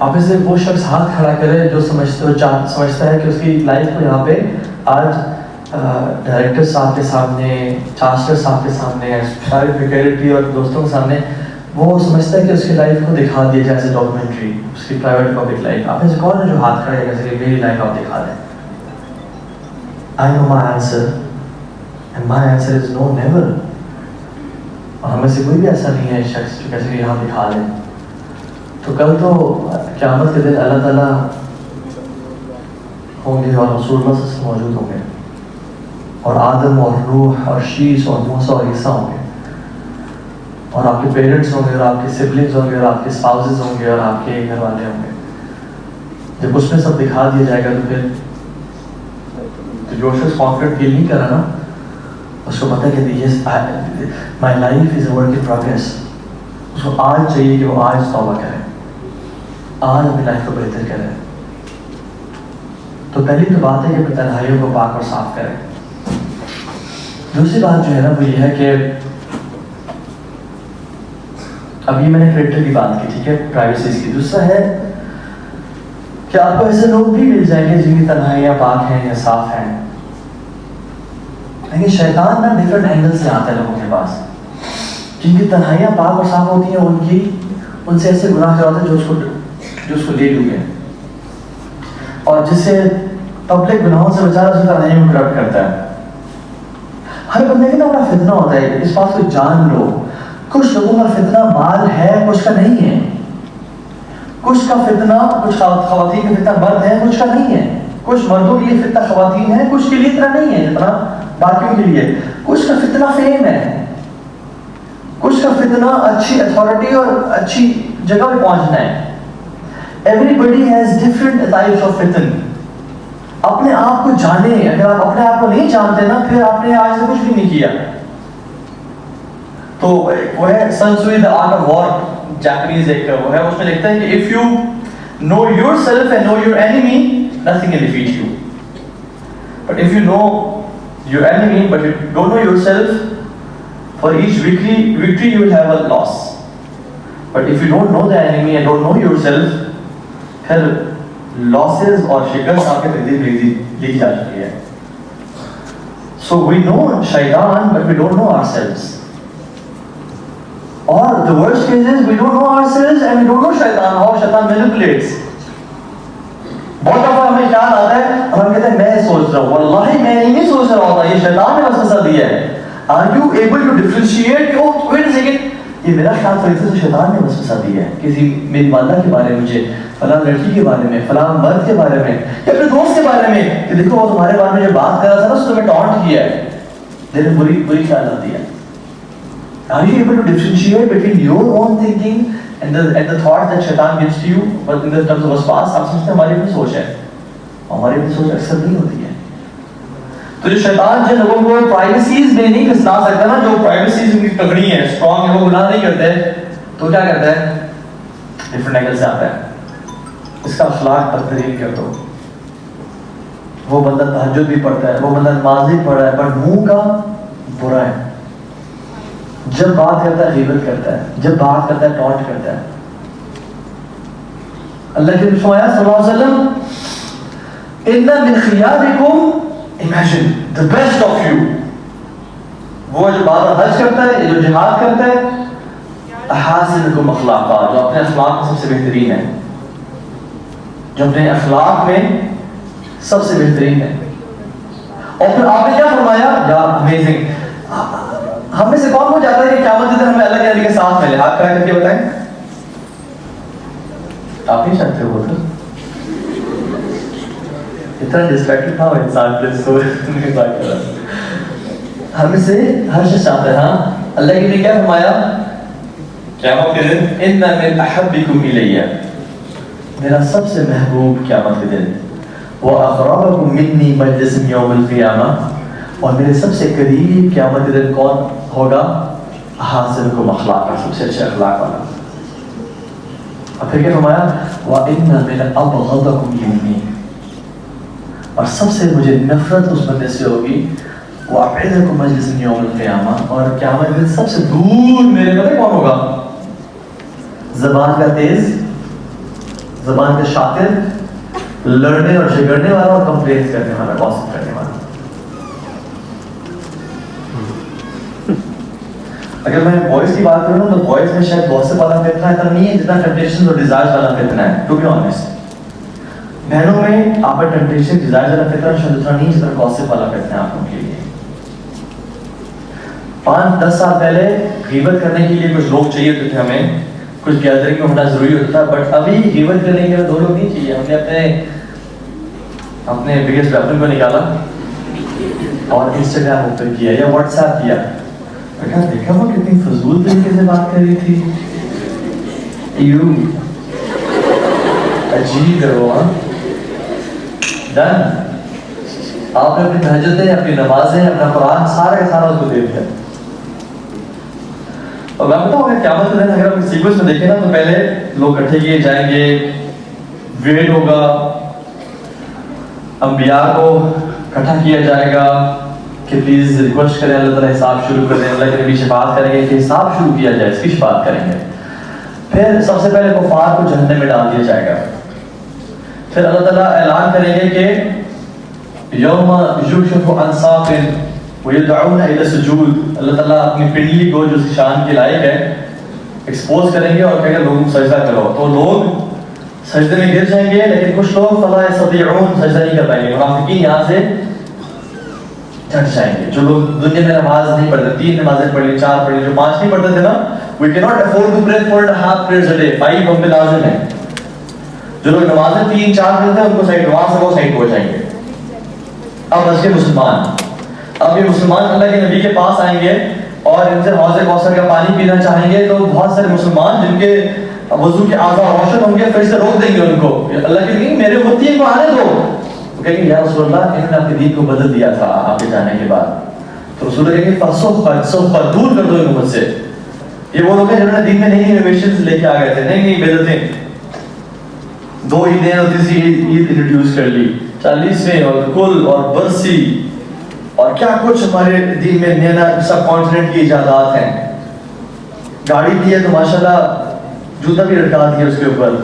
آپ اسے وہ شخص ہاتھ کھڑا کرے جو سمجھتا ہے کہ اس کی لائف کو یہاں پہ آج ڈائریکٹر صاحب کے سامنے، چانسلر صاحب کے سامنے، سارے فیکلٹی اور دوستوں کے سامنے وہ سمجھتا ہے کہ اس کی لائف کو دکھا دیا جائے ایز اے ڈاکومنٹری، اس کی پرائیویٹ پبلک لائف. آپ میں سے کون ہے جو ہاتھ کھڑا ہے کہ میری لائف آپ دکھا دیں؟ I know my answer and my answer is no, never. اور ہمیں سے کوئی بھی ایسا نہیں ہے شخص جو کیسے یہاں دکھا دیں. تو کل تو قیامت کے دن اللہ تعالیٰ ہوں گے اور رسول اللہ صلی اللہ علیہ وسلم موجود ہوں گے، اور آدم اور نوح اور شیش اور موسیٰ اور عیسیٰ ہوں گے، اور آپ کے پیرنٹس ہوں گے، اور آپ کے سبلنگز ہوں گے، اور آپ کے اسپاؤزز ہوں گے، اور آپ کے گھر والے ہوں گے. جب اس میں سب دکھا دیا جائے گا تو پھر جو شخص کانفیڈنٹ فیل نہیں کر رہا نا، اس کو پتہ ہے کہ my life is a work in progress. اس کو آج چاہیے کہ وہ آج توبہ کرے، آج اپنی لائف کو بہتر کرے. تو پہلی تو بات ہے کہ اپنی تنہائیوں کو پاک اور صاف کرے. دوسری بات جو ہے نا وہ یہ ہے کہ ابھی میں نے کریکٹر کی بات کی، ٹھیک ہے، پرائیویسیز کی. دوسرا ہے کہ آپ کو ایسے لوگ بھی مل جائیں گے جن کی تنہائیاں پاک ہیں یا صاف ہیں، لیکن شیطان نا ڈفرینٹ اینگل سے آتا ہے لوگوں کے پاس. جن کی تنہائیاں پاک اور صاف ہوتی ہیں ان سے ایسے گناہ کرواتے ہیں جو اس کو لے ڈوبے، اور جس سے پبلک گناہوں سے بچا رہا ہے تنہائیوں کو کرپٹ کرتا ہے. ہر بندے کا نا بڑا فتنہ ہوتا ہے، اس بات کو جان لو. کچھ لوگوں کا فتنہ مال ہے، کچھ کا نہیں ہے. کچھ کا فتنہ، کچھ خواتین کا فتنہ مرد ہے، کچھ کا نہیں ہے. کچھ مردوں کے لیے فتنہ خواتین ہے، کچھ کے لیے اتنا نہیں ہے جتنا باقیوں کے لیے. کچھ کا فتنہ فیم ہے، کچھ کا فتنہ اچھی اتھارٹی اور اچھی جگہ پہ پہنچنا ہے. Everybody has different types of فتن. اپنے آپ کو جانے. اگر آپ اپنے آپ کو نہیں جانتے نا، پھر آپ نے آج سے کچھ بھی نہیں کیا. تو وہ ہے Sun Tzu the art of war, Japanese ایک وہ ہے، اس میں لکھتا ہے کہ if you know yourself and know your enemy, nothing can defeat you. But if you know your enemy but you don't know yourself, for each victory you will have a loss. But if you don't know the enemy and don't know yourself, پھر losses اور شکست آپ کے تقدیر لکھی جا چکی ہے. So we know شیطان but we don't know ourselves. Or the worst case is we don't know ourselves and we don't know شیطان, how شیطان manipulates. بہت دفعہ ہمیں خیال آتا ہے اور ہم کہتے ہیں میں سوچ رہا ہوں، واللہ میں نہیں سوچ رہا ہوتا، یہ شیطان نے وسوسہ دیا ہے. Are you able to differentiate? Oh, wait a second. یہ میرا خیال طریقے سے شیطان نے وسوسہ دیا ہے. کسی میری والدہ کے بارے میں، مجھے فلاں لڑکی کے بارے میں، فلاں مرد کے بارے میں، یا اپنے دوست کے بارے میں کہ دیکھو وہ تمہارے بارے میں جو بات کر رہا تھا نا، اس کو میں ٹانٹ کیا ہے. دل میں بری خیال آتی ہے. Are you able to differentiate between your own thinking and the thought that shaitan gives to you? But in the terms of waswas, آپ سمجھتے ہیں ہماری اپنی سوچ ہے. ہماری اپنی سوچ اکثر نہیں ہوتی ہے. تو جو شیطان جن لوگوں کو پرائیویسیز میں نہیں پھنسا سکتا نا، جو پرائیویسیز ان کی تگڑی ہے، اسٹرانگ ہے، وہ گناہ نہیں کرتے، تو کیا کرتا ہے؟ ڈفرنٹ اینگل سے آتا ہے. اس کا اخلاق بدترین کر دو. وہ بندہ تہجد بھی پڑھتا ہے، وہ بندہ نماز بھی پڑھ رہا ہے، پر منہ کا برا ہے. جب بات کرتا ہے غیبت کرتا ہے، جب بات کرتا ہے ٹانٹ کرتا ہے. اللہ کے نبی صلی اللہ علیہ وسلم ان من خیارکم، imagine the best of you. وہ جو بار بار حج کرتا ہے، جو جہاد کرتا ہے، احاسنکم اخلاقا، جو اپنے اخلاق میں سب سے بہترین ہے، جو اپنے اخلاق میں سب سے بہترین ہے. اور پھر آپ نے کیا فرمایا؟ یا امیزنگ. ہم میں سے کون ہو جاتا ہے کہ قیامت کے دن ہمیں اللہ کے نبی کے ساتھ ملے؟ ہاتھ کھڑا کر کے بتائیں. آپ نہیں چاہتے ہو تو اتنا ڈسٹریکٹڈ تھا وہ انسان پلیز سو نہیں بات کر رہا. ہم سے ہر شخص چاہتا ہے. ہاں اللہ کے نبی کیا فرمایا قیامت کے دن؟ ان من احبکم الیہ، میرا سب سے محبوب قیامت کے دن، واقربکم منی مجلسا یوم القیامہ، اور میرے سب سے قریب قیامت کے دن کون ہوگا؟ احاسنکم اخلاقا، سب سے اچھے اخلاق والا. اور پھر کیا فرمایا؟ وان من ابغضکم منی، اور سب سے مجھے نفرت اس بندے سے ہوگی، وابعدکم مجلسا یوم القیامہ، اور قیامت کے دن سب سے دور میرے پتہ کون ہوگا؟ زبان کا تیز، زبان کا شاطر, لڑنے اور جھگڑنے والا اور کمپلینس کرنے والا, گوسپ کرنے والا. اگر میں بوائز کی بات کروں تو بوائز میں شاید گوسپ والا فتنہ اتنا نہیں ہے جتنا ٹیمپٹیشن اور ڈیزائرز والا فتنہ ہے, ٹو بی آنیسٹ. بہنوں میں آپ کا ٹیمپٹیشن ڈیزائرز والا فتنہ شاید اتنا نہیں جتنا گوسپ والا فتنہ ہے آپ لوگوں کے لیے. 5-10 سال پہلے غیبت کرنے کے لیے کچھ لوگ چاہیے ہوتے تھے ہمیں, کچھ گیدرنگ میں ہونا ضروری ہوتا تھا, بٹ ابھی غیبت کرنے کے لیے 2 لوگ نہیں چاہیے. ہم نے اپنے بگیسٹ ویپن کو نکالا اور انسٹاگرام اوپن کیا یا واٹس ایپ کیا. دیکھا وہ کتنی فضول طریقے سے بات کر رہی تھی, یو عجیب ہے وہ. ڈن. آپ نے اپنی تہجدیں, اپنی نمازیں, اپنا قرآن سارا کا سارا اس کو دے دیا. اور میں بتاؤں کہ قیامت کے دن اگر آپ سیکوینس میں دیکھیں نا تو پہلے لوگ اکٹھے کیے جائیں گے, ویٹ ہوگا, انبیاء کو اکٹھا کیا جائے گا کہ پلیز ریکویسٹ کریں اللہ تعالیٰ حساب شروع کر دیں. اللہ کے نبی شفاعت کریں گے کہ حساب شروع کیا جائے, اس کی شفاعت کریں گے. پھر سب سے پہلے کفار کو جہنم میں ڈال دیا جائے گا. پھر اللہ تعالیٰ اعلان کریں گے کہ یوم یکشف عن ساق ویدعون الی السجود. اللہ تعالیٰ اپنی پنڈلی کو جو شان کے لائق ہے ایکسپوز کریں گے اور کہیں گے لوگوں کو سجدہ کرو. تو لوگ سجدے میں گر جائیں گے, لیکن کچھ لوگ فلا یستطیعون سجدہ نہیں کر پائیں گے. منافقین یہاں سے چھٹ جائیں گے. جو لوگ دنیا میں نماز نہیں پڑھتے, 3 نمازیں پڑھ لی, 4 پڑھ لی, جو 5 نہیں پڑھتے تھے نا, we cannot afford to pray 4.5 prayers a day. 5 ہم پہ لازم ہے. جو لوگ نمازیں 3-4 پڑھتے ہیں ان کو سائڈ, وہاں سے وہ سائڈ ہو جائیں گے. اب بس کے مسلمان, اب یہ مسلمان اللہ کے نبی کے پاس آئیں گے اور ان سے حوض کوثر کا پانی پینا چاہیں گے, تو بہت سارے مسلمان جن کے وضو کے اعضاء روشن ہوں گے پھر سے روک دیں گے ان کو. اللہ کے نبی میرے امتی کو آنے دو. وہ کہیں گے یا رسول اللہ انہوں نے اپنے دین کو بدل دیا تھا آپ کے جانے کے بعد. تو رسول اللہ کہیں گے فَصُفَّ دور کر دو ان کو مجھ سے. یہ وہ لوگ ہیں جنہوں نے دین میں نئی انوویشنز لے کے آ گئے تھے, نئی بدعتیں, 2 عیدیں اور تیسری عید انٹروڈیوس کر لی, 40ویں اور کل اور برسی اور کیا کچھ ہمارے دین میں نیا نیا سب کانٹیننٹ کی ایجادات ہیں. گاڑی دی ہے تو ماشاءاللہ جوتا بھی لٹکا دیا اس کے اوپر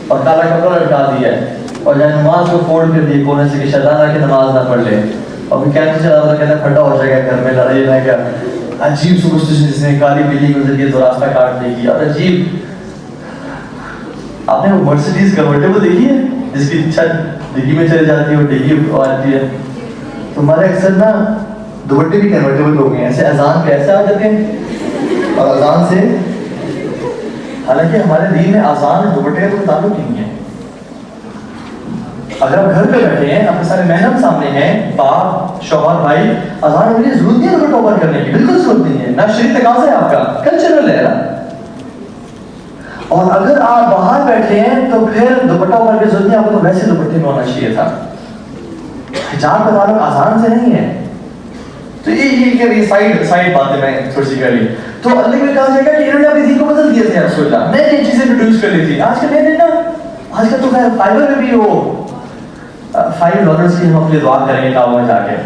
اور کالا کپڑا لٹکا دیا ہے, اور جہاں نماز کو فولڈ کر دی کونے سے کہ شیطان آ کے نماز نہ پڑھ لے, اور پھر کیسے چلا رہا کہتا ہے پھٹا ہو جائے گا گھر میں, لڑائی نہ کیا عجیب سپرسٹیشن جس نے کالی بلی گزر گئی تو راستہ کاٹ دے گی. اور عجیب, آپ نے وہ مرسیڈیز کنورٹیبل دیکھی ہے جس کی چھت ڈگی میں چلی جاتی ہے اور ڈگی آتی ہے. تو ہمارے اکثر نا دوپٹے بھی کنورٹیبل ہو گئے ہیں, ایسے اذان پہ ایسے آ جاتے ہیں اور اذان سے, حالانکہ ہمارے دین میں اذان اور دوپٹے کا کوئی تعلق نہیں ہے. اگر آپ گھر پہ بیٹھے ہیں, آپ کے سارے محرم سامنے ہیں, باپ شوہر بھائی, اذان ہونے کی ضرورت نہیں ہے دوپٹہ اوپر کرنے کی, بالکل ضرورت نہیں ہے, نہ شریعت تقاضا ہے, آپ کا کلچرل ہے نا. اور اگر آپ باہر بیٹھے ہیں تو پھر دوپٹہ اوپر کی ضرورت نہیں, آپ کو تو ویسے دوپٹے میں ہونا چاہیے تھا. حجاب کا تعلق اذان سے نہیں ہے. تو یہ سائڈ باتیں میں تھوڑی سی کر لی. تو اللہ نے کہا جائے گا کہ انہوں نے اپنی دین کو بدل دیا تھا رسول اللہ, نئی نئی چیزیں انٹروڈیوس کر لی تھی. آج کے دن نا, آج کل تو خیر فائبر میں بھی ہو $5 کی ہم اپنی دعا کریں گے کعبہ میں جا کے.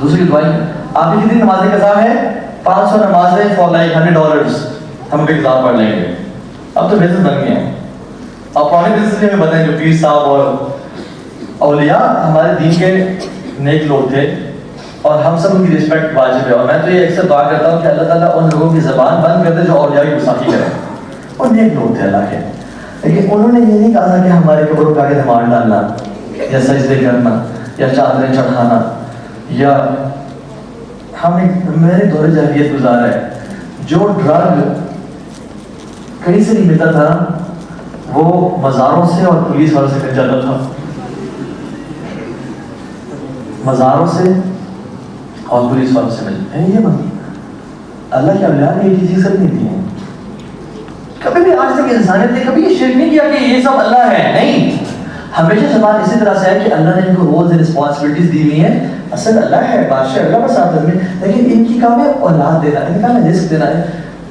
دوسری دعائیں آپ کی کتنی نمازیں قضا ہے, 500 نمازیں فار لائک $100 ہم بھی قضا پڑھ لیں گے. اب تو بزنس بن گئے ہیں. اور پرانے بزنس میں ہمیں بتائیں جو پیر صاحب اور اولیاء ہمارے دین کے نیک لوگ تھے اور ہم سب ان کی رسپیکٹ واجب ہے. اور میں تو یہ اکثر دعا کرتا ہوں کہ اللہ تعالیٰ ان لوگوں کی زبان بند کر دے جو اولیاء کی گستاخی کریں. اور نیک لوگ تھے اللہ کے, لیکن انہوں نے یہ نہیں کہا تھا کہ ہمارے قبروں کا آگے مار ڈالنا یا سجدے کرنا یا چادریں چڑھانا, یا ہم میں نے دور جاہلیت گزارا ہے. جو ڈرگ کہیں سے نہیں ملتا تھا وہ مزاروں سے اور پولیس والوں سے مل جاتا تھا, مزاروں سے اور پولیس والوں سے مل. یہ اللہ کے اولیاء نے یہ چیزیں سب نہیں دی ہیں. کبھی بھی آج تک انسانیت نے کبھی یہ شرک نہیں کیا کہ یہ سب اللہ ہے, نہیں. ہمیشہ زبان اسی طرح سے ہے کہ اللہ نے ان کو رولز اینڈ رسپانسبلٹیز دی ہوئی ہیں. اصل اللہ ہے, بادشاہ اللہ کا ساتھ میں, لیکن ان کی کام ہے اولاد دینا, ان کا کام ہے رزق دینا ہے.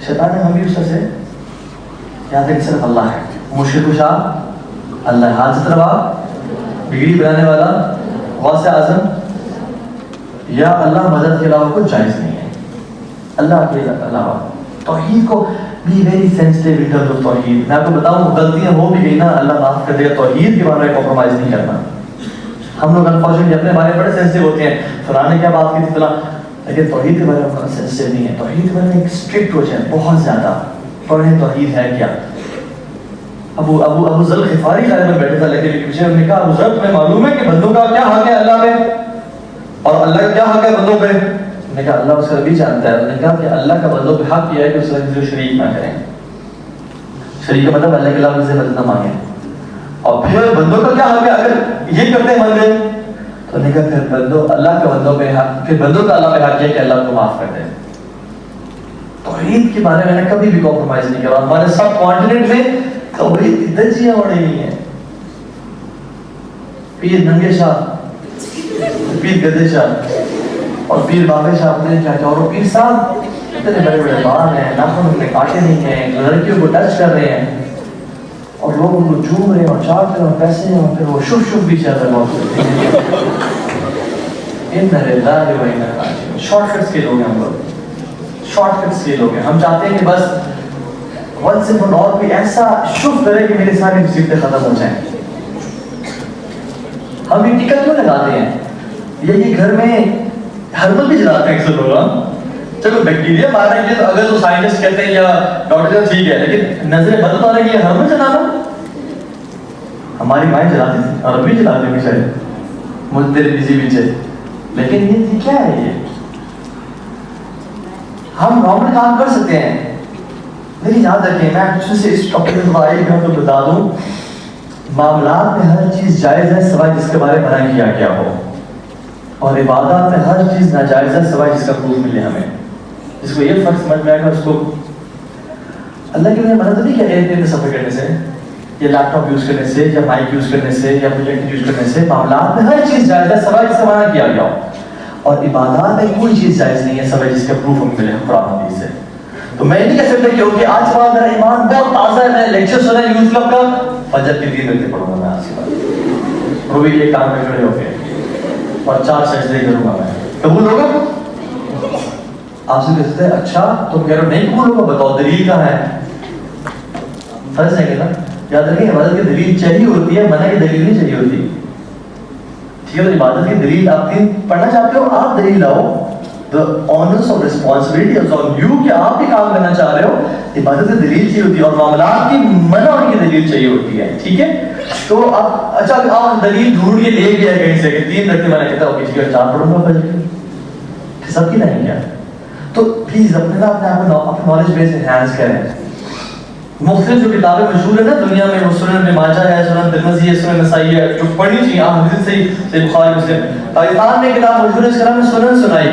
شیطان نے ہم بھی اس طرح سے یاد ہے کہ صرف اللہ ہے. مشرک و شاہ اللہ, حاجت روا بگڑی بنانے والا, غوث اعظم یا اللہ مدد کے علاوہ کوئی جائز نہیں ہے. اللہ کے علاوہ توحید کو be very sensitive in terms of توحید. میں آپ کو بتاؤں غلطیاں ہو بھی گئی نا اللہ معاف کر دے گا. توحید کے بارے میں کمپرومائز نہیں کرنا. ہم لوگ انفارچونیٹلی اپنے بارے میں بڑے سینسٹیو ہوتے ہیں, فلاں نے کیا بات کی تھی فلاں, لیکن توحید کے بارے میں اتنا سینسٹیو نہیں ہے. توحید کے بارے میں ایک اسٹرکٹ ہو جائے بہت زیادہ. پڑھیں توحید ہے کیا. ابو ذر غفاری خیر میں بیٹھے تھا لیکن پیچھے انہوں نے کہا ابو ذر تمہیں معلوم ہے کہ بندوں کا کیا حق ہے اللہ پہ اور اللہ کا کیا حق ہے بندوں پہ. انہوں نے کہا اللہ اس کا بھی جانتا ہے. انہوں نے کہا کہ اللہ کا بندوں پہ حق یہ ہے کہ اس کا کسی کو شریک نہ کریں. شریک کا مطلب اللہ کے علاوہ کسی سے مدد نہ مانگیں. اور پھر بندوں کا کیا حق ہے اگر یہ کرتے ہیں بندے, تو انہوں نے کہا پھر بندوں اللہ کے بندوں پہ حق, پھر بندوں کا اللہ پہ حق ہے کہ اللہ کو معاف کر دے. توحید کے بارے میں نے کبھی بھی کمپرومائز نہیں کرا. ہمارے سب کانٹیننٹ میں توحید دجیاں اڑی ہوئی ہیں. پیر ننگے شاہ, پیر گدے شاہ اور پیر بابے شاہ اپنے کیا کیا, اور پیر صاحب اتنے بڑے بڑے بال ہیں, ناخن ان نے کاٹے نہیں ہیں, لڑکیوں کو ٹچ کر رہے ہیں اور لوگ ان کو چوم رہے ہیں اور چاٹ رہے ہیں اور پیسے ہیں, اور پھر وہ شف شف بھی چل رہے ہیں. شارٹ کٹس کے لوگ ہیں ہم لوگ, شارٹ کٹس کے لوگ ہیں. ہم چاہتے ہیں کہ بس ونس اینڈ فار آل کوئی ایسا شف کرے کہ میری ساری مصیبتیں ختم ہو جائیں. ہم یہ ٹکٹ کیوں لگاتے ہیں, یہ گھر میں ہربل بھی جلاتے ہیں اکثر لوگ. چلو بیکٹیریا مارنے کے لیے تو اگر تو سائنٹسٹ کہتے ہیں یا ڈاکٹر ٹھیک ہے, لیکن نظریں بدل ہونے کے لیے ہربل جلانا. ہماری مائیں جلاتی تھی اور ابھی جلاتے ہیں شاید مجھے تیرے بزی پیچھے, لیکن یہ کیا ہے, یہ ہم نارمل کام کر سکتے ہیں. لیکن یاد رکھیں, میں ایکچولی سے اس ٹاپک میں آئی میں تو بتا دوں, معاملات میں ہر چیز جائز ہے سوائے جس کے بارے میں منع کیا گیا ہو, اور عبادات میں ہر چیز ناجائز ہے سوائے جس کا پروف ملے ہمیں. جس کو یہ فرق سمجھ میں آئے گا اس کو اللہ کے لیے منع تو نہیں کیا ایئرپلین میں سفر کرنے سے یا لیپ ٹاپ یوز کرنے سے یا مائک یوز کرنے سے یا پروجیکٹر یوز کرنے سے. معاملات میں ہر چیز جائز ہے سوائے جس کا منع کیا گیا ہو, اور عبادات میں کوئی چیز جائز نہیں ہے سوائے جس کا پروف ہمیں ملے قرآن حدیث سے. تو میں نہیں کہہ سکتا کہ اوکے آج بعد میرا ایمان بہت تازہ ہے, میں لیکچر سنا ہے یوز کلب کا, فجر کی 3 رکعتیں پڑھوں گا میں آج کے بعد, وہ بھی ایک کام میں کھڑے ہو کے اور 4 سجدے کروں گا میں. قبول ہوگا؟ آپ سے کہتے ہیں اچھا تم کہہ رہے ہو نہیں قبول ہوگا, بتاؤ دلیل کہاں ہے. فرض ہے کہ نا, یاد رکھیں عبادت کی دلیل چاہیے ہوتی ہے, منع کی دلیل نہیں چاہیے ہوتی. ٹھیک ہے, تو عبادت کی دلیل آپ دین پڑھنا چاہتے ہو, آپ دلیل لاؤ. The onus of responsibility is on you کہ آپ بھی کام کرنا چاہ رہے ہو. عبادت کی دلیل چاہیے ہوتی ہے اور معاملات کی منع ہونے کی دلیل چاہیے ہوتی ہے. ٹھیک ہے, تو اب اچھا آپ دلیل ڈھونڈ کے لے گیا کہیں سے کہ 3 رکعتیں میں نے کہتا ہوں کہ 4 پڑھوں گا فجر کی, سب کی نہیں کیا. تو پلیز اپنے نالج بیس انہانس کریں. مختلف جو کتابیں مشہور ہیں نا دنیا میں, وہ سنن ابن ماجہ ہے, سنن ترمذی ہے, سنن نسائی ہے, جو پڑھنی چاہیے. حدیث صحیح بخاری مسلم. پاکستان میں کتاب مشہور ہے, اس کا نام ہے سنن سنائی.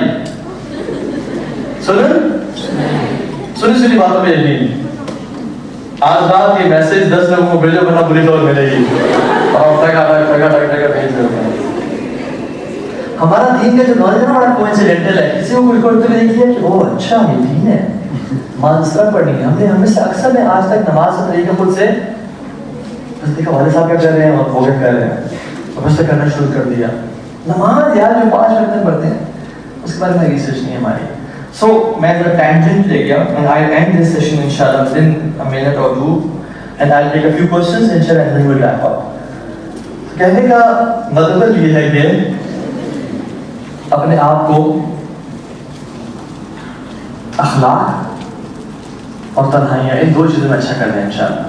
سنی باتوں پہ یقین. آج رات یہ میسج 10 لوگوں کو بھیجو ورنہ بری طور ملے گی, اور ٹگا بھیج دو. ہمارا دین کا جو نالج ہے نا بڑا کوئنسیڈنٹل ہے. کسی کو کوئی کرتے ہوئے دیکھ لیا کہ او اچھا یہ دین ہے, مانسرا پڑھنی ہے. ہم نے ہمیں سے اکثر میں آج تک نماز کا طریقہ خود سے بس دیکھا والد صاحب کیا کر رہے ہیں اور وہ کیا کر رہے ہیں, اور بس کرنا شروع کر دیا. نماز یار جو 5 وقت پڑھتے ہیں اس کے بارے میں ریسرچ نہیں ہے ہماری. So, میں ذرا ٹینجنٹ لے گیا, and I'll end this session inshallah within a minute or 2, and I'll take a few questions inshallah and then we'll wrap up. کہنے کا مطلب یہ ہے کہ اپنے آپ کو اخلاق اور تنہائیاں ان 2 چیزوں میں اچھا کرنا ہے انشاءاللہ.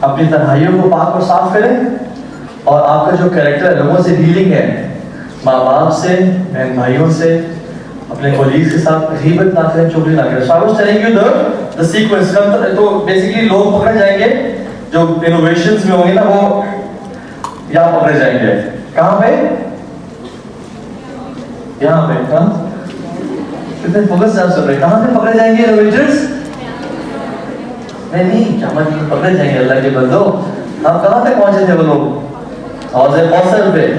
اپنی تنہائیوں کو پاک اور صاف کریں, اور آپ کا جو کریکٹر ہے لوگوں سے ڈیلنگ ہے, ماں باپ سے, بہن بھائیوں سے, اپنے کولیگز کے ساتھ غیبت نہ کریں, چغلی نہ کریں. So I was telling you the sequence. تو بیسیکلی لوگ پکڑے جائیں گے جو انوویشنز میں ہوں گے نا, وہ یہاں پکڑے جائیں گے. کہاں پہ؟ یہاں پہ. کہاں کتنے فوکس سے آپ سن رہے ہیں, کہاں پہ پکڑے جائیں گے انوویشنز؟ نہیں کیا مطلب پکڑے جائیں گے اللہ کے بندو. ہم کہاں تک پہنچے تھے وہ لوگ؟ حوض کوثر پہ.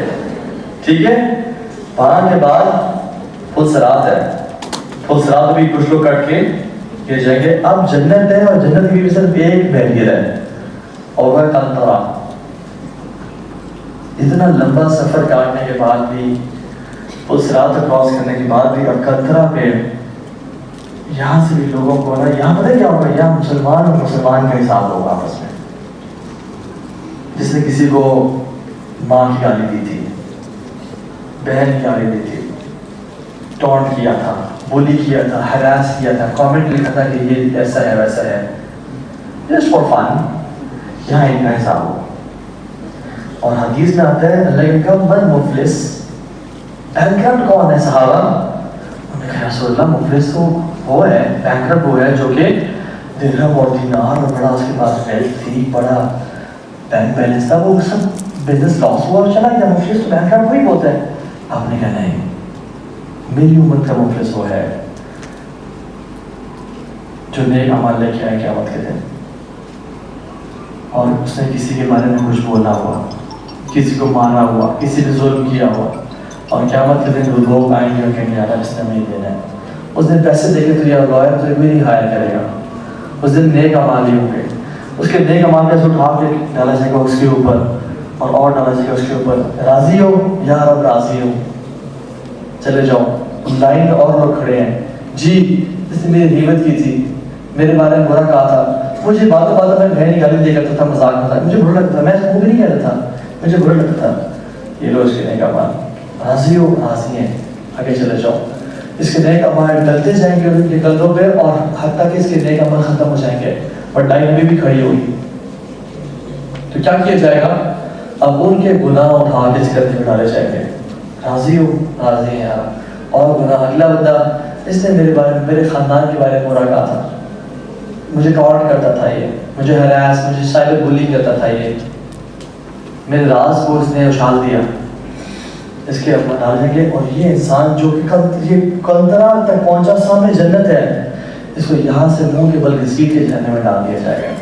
ٹھیک ہے, وہاں کے بعد فل صراط ہے. فل صراط بھی کچھ لوگ کٹ کے یہ جائیں گے. اب جنت ہے, اور جنت کی بھی صرف ایک بیریئر ہے, اور وہ ہے قنطرہ. اتنا لمبا سفر کاٹنے کے بعد بھی, فل صراط کراس کرنے کے بعد بھی, اب قنطرہ پہ یہاں سے بھی لوگوں کو نا، یہاں پتہ کیا ہوگا، یہاں مسلمان اور مسلمان کا حساب ہوگا آپس میں. جس نے کسی کو ماں کی گالی دی تھی، بہن کی گالی دی تھی، ٹونٹ کیا تھا، بولی کیا تھا، ہراس کیا تھا، کامنٹ لکھا تھا کہ یہ ایسا ہے ویسا ہے، جسٹ فار فن، یہاں ان کا حساب ہو. اور حدیث میں آتا ہے اللہ کا من مفلس، بینکرپٹ کون ہے صحابہ؟ انہوں نے کہا رسول اللہ مفلس تو وہ ہے، بینکرپٹ وہ ہے جو کہ درہم اور دینار اور بڑا اس کے پاس ویلتھ تھی، بڑا بینک بیلنس تھا، وہ سب بزنس لاس ہوا اور چلا گیا. مفلس تو بینکرپٹ وہی ہوتا ہے. آپ نے کہا نہیں، میری امت کا مفلس وہ ہے جو نیک اعمال لے کے آئے قیامت کے دن، اور اس نے کسی کے بارے میں کچھ بولا ہوا، کسی کو مارا ہوا، کسی نے ظلم کیا ہوا، اور قیامت کے دن وہ لوگ آئیں گے اور کہیں گے یار اس نے نہیں دینا ہے. اس دن پیسے دے کے تو یا لوئر تو کوئی نہیں ہائر کرے گا. اس دن نیک اعمال ہی ہوں گے. اس کے نیک اعمال کا اٹھا کے ڈالا جائے گا اس کے اوپر، اور ڈالا جائے گا اس کے اوپر. راضی ہو یا رب راضی ہو، چلے جاؤ. لائن میں اور لوگ کھڑے ہیں، جی اس نے میری غیبت کی تھی، میرے بارے میں برا کہا تھا، مجھے باتوں باتوں میں بہن گالی دیا کرتا تھا، مذاق میں تھا، مجھے برا لگتا تھا، میں وہ بھی نہیں کہتا تھا، مجھے برا لگتا تھا. یہ لو اس کے نیک اعمال. راضی ہو، راضی ہیں، آگے چلے جاؤ. اس کے نیک اعمال ڈلتے جائیں گے ان کے کندھوں پہ، اور حتیٰ کہ اس کے نیک اعمال ختم ہو جائیں گے، اور لائن ابھی بھی کھڑی ہوگی. تو کیا کیا جائے گا؟ اب ان کے گناہ اٹھا کے اس کندھے پہ ڈالے جائیں گے. راضی ہو، راضی ہیں آپ. اور گناہ، اگلا بندہ اس نے میرے بارے میں، میرے خاندان کے بارے میں برا کہا تھا، مجھے ٹارٹ کرتا تھا، یہ مجھے ہراس، مجھے سائبر بولنگ کرتا تھا، یہ میرے راز کو اس نے اچھال دیا، اس کے اوپر ڈالیں گے. اور یہ انسان جو کہ یہ کنترا تک پہنچا، سامنے جنت ہے، اس کو یہاں سے منہ کے بل گھسیٹ کے جہنم میں ڈال دیا جائے گا.